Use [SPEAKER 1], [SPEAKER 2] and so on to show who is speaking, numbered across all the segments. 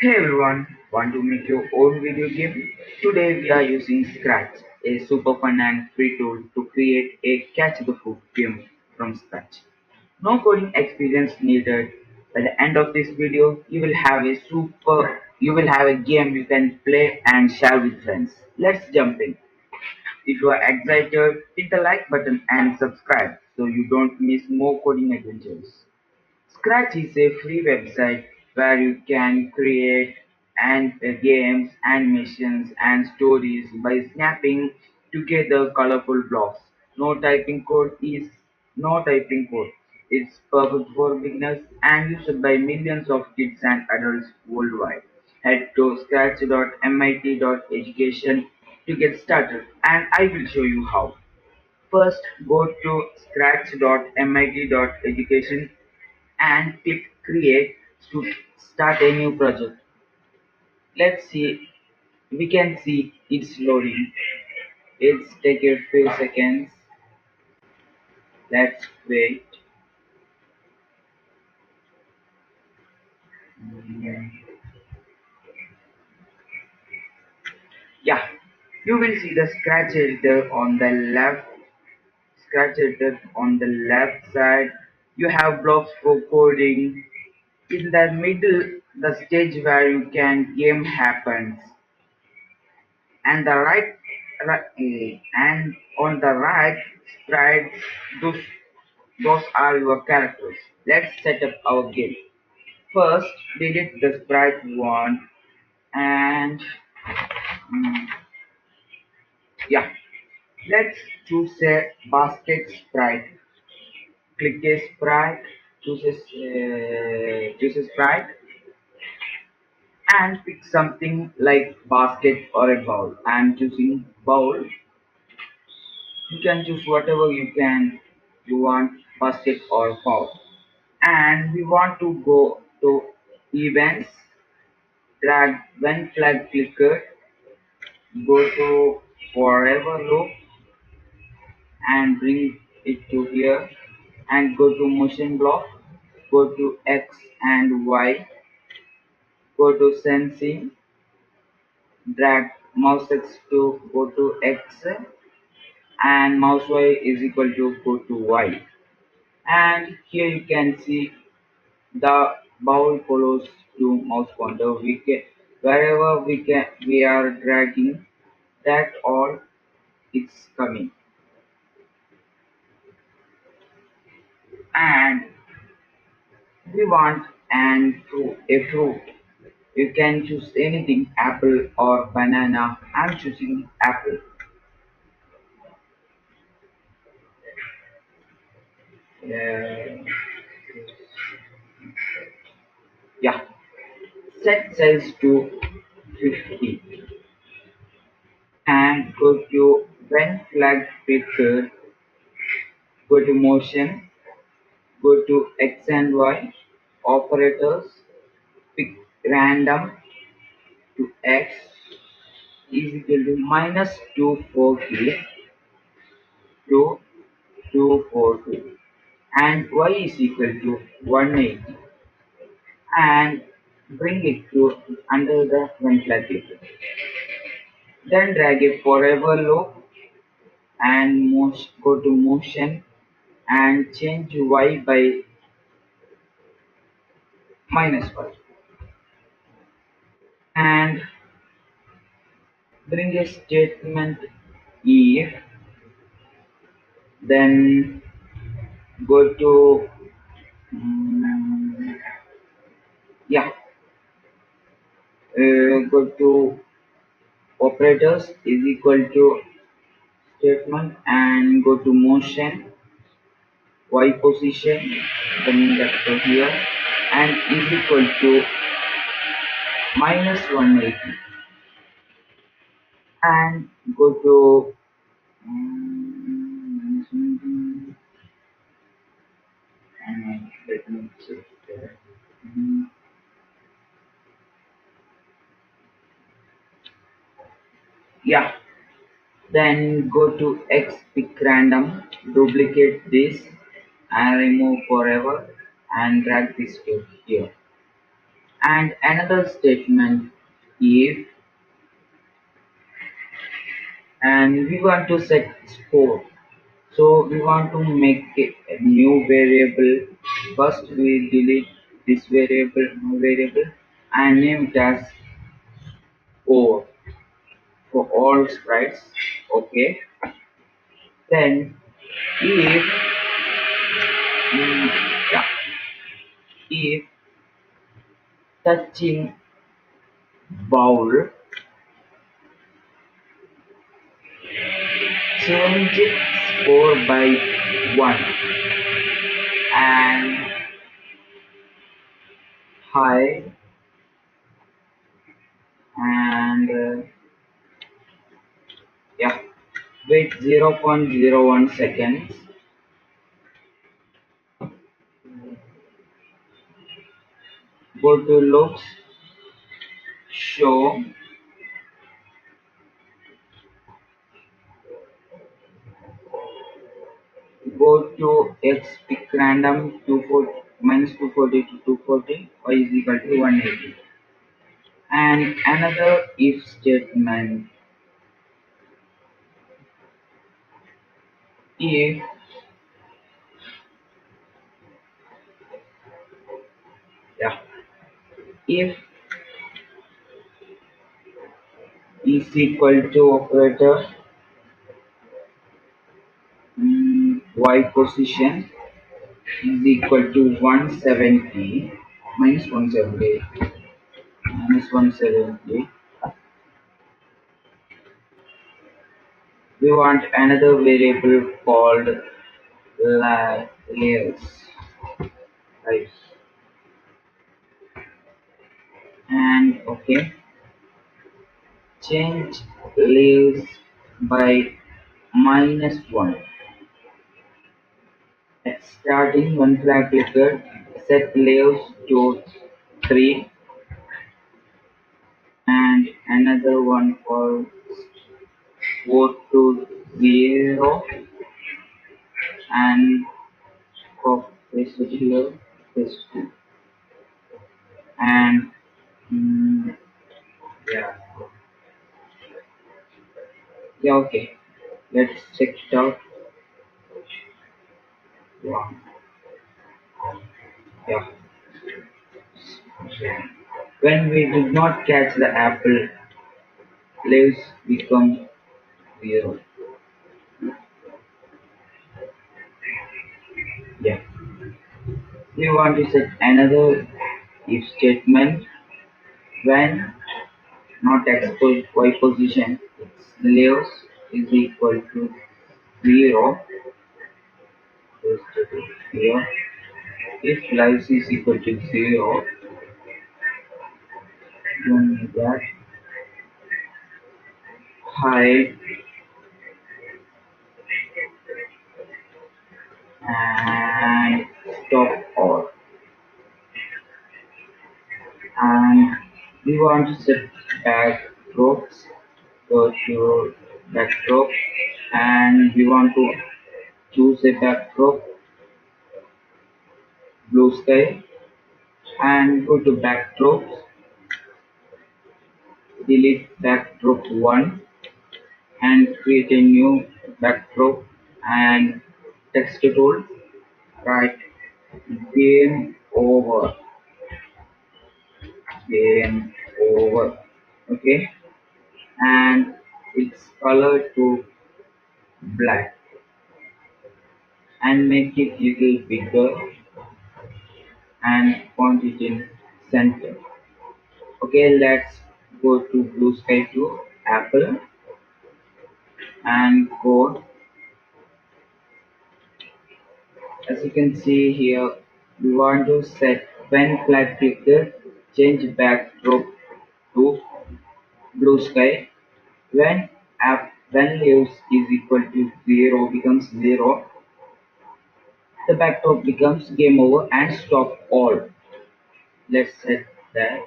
[SPEAKER 1] Hey everyone, want to make your own video game? Today we are using Scratch, a super fun and free tool to create a catch the hook game from scratch. No coding experience needed. By the end of this video, you will have a game you can play and share with friends. Let's jump in. If you are excited, hit the like button and subscribe so you don't miss more coding adventures. Scratch is a free website where you can create games, animations, and stories by snapping together colorful blocks. No typing code. It's perfect for beginners and used by millions of kids and adults worldwide. Head to scratch.mit.education to get started, and I will show you how. First, go to scratch.mit.education and click create to start a new project. Let's see, we can see it's loading. It's take a few seconds. Let's wait. Yeah, you will see the scratch editor on the left side. You have blocks for coding. In the middle, the stage where you can game happens, and and on the right side, those those are your characters. Let's set up our game. First, delete the sprite one and mm, yeah, let's choose a basket sprite. Click a sprite, choose a sprite, and pick something like basket or a bowl. I'm choosing bowl. You can choose whatever you want, basket or bowl. And we want to go to events, drag when flag clicker, go to forever loop and bring it to here, and go to motion block, go to X and Y, go to sensing, drag mouse X to go to X, and mouse Y is equal to go to Y. And here you can see the bowl follows to mouse pointer. Wherever we are dragging, that all it's coming. And we want a fruit. You can choose anything, apple or banana. I'm choosing apple. Uh, yeah, set size to 50 and go to when flag picker, go to motion, go to X and Y, operators, pick random to X is equal to minus 240 to 242 and Y is equal to 180 and bring it to under the when flag clicker. Then drag a forever loop and go to motion and change Y by minus Y and bring a statement if, then go to mm, yeah, go to operators is equal to statement and go to motion y position, bring that to here and is equal to minus 180 and go to minus 180 and let me check that. Mm, yeah, then go to X pick random, duplicate this and remove forever and drag this to here. And another statement if, and we want to set score. So we want to make a new variable. First we delete this variable, new variable, and name it as score for all sprites. Okay. Then if yeah, if touching bowl, change score by 1 and high and yeah, wait 0.01 seconds. Go to looks, show, go to x pick random 240 minus 240 to 240 y is equal to 180. And another if statement if yeah if is equal to operator y position is equal to 170 minus 170 minus 170. We want another variable called layers, right? And okay, change layers by -1. At starting, one flag clicker, set layers to 3 and another one for 4 to 0 and paste it here, paste it. And mm, yeah, yeah, okay. Let's check it out. Yeah, yeah. When we did not catch the apple, leaves become 0. Yeah. We want to set another if statement when not exposed y position, its leaves is equal to 0. Just here. If lives is equal to 0, then that hide and stop all. And we want to set backdrops. Go to backdrop and we want to choose a backdrop blue sky and go to backdrop, delete backdrop 1 and create a new backdrop and text tool, write game over, game over, okay, and its color to black and make it little bigger and font it in center. Okay, let's go to blue sky to apple and code. As you can see here, we want to set when flag clicker change backdrop to blue sky. When leaves is equal to 0 becomes 0, the backdrop becomes game over and stop all. Let's set that.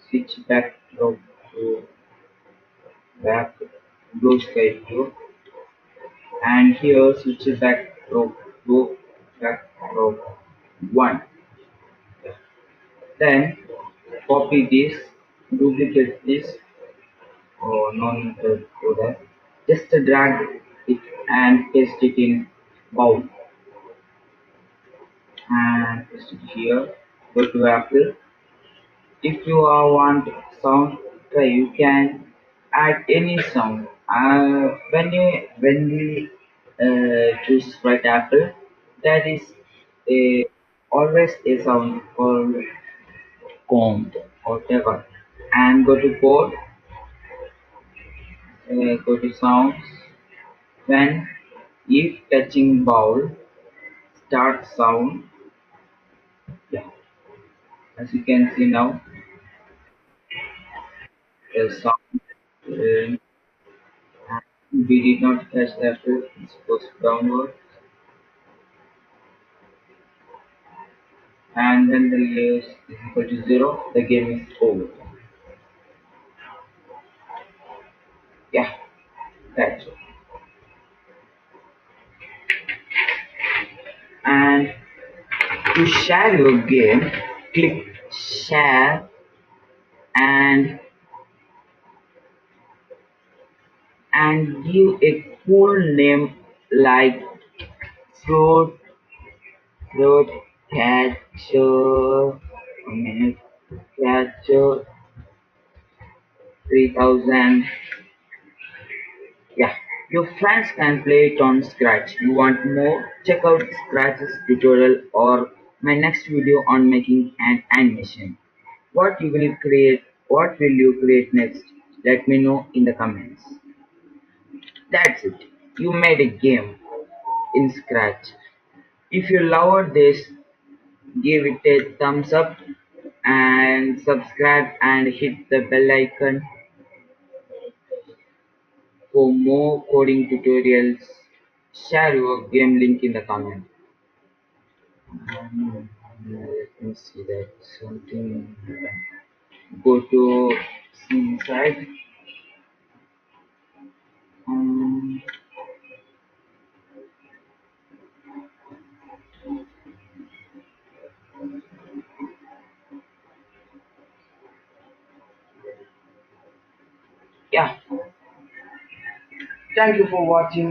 [SPEAKER 1] Switch backdrop to back blue sky to and here switch backdrop to backdrop 1. Then copy this, duplicate this, or no need to do that. Just drag it and paste it in bowl and paste it here. Go to Apple. If you want sound tray, you can add any sound. When we choose right Apple, that is a always a sound called combed or whatever. And go to code, go to sounds. When if touching bowl, start sound. Yeah, as you can see now, the sound. Uh, we did not catch the Apple. It's supposed downward. And when the layers is equal to 0, the game is over. Yeah, that's it. And to share your game, click share and give a cool name like fruit fruit catcher, a minute, catcher 3000. Yeah, your friends can play it on Scratch. You want more? Check out Scratch's tutorial or my next video on making an animation. What will you create next? Let me know in the comments. That's it. You made a game in Scratch. If you loved this, give it a thumbs up and subscribe and hit the bell icon for more coding tutorials. Share your game link in the comment. Let me see that something. Go to inside. Um, yeah. Thank you for watching.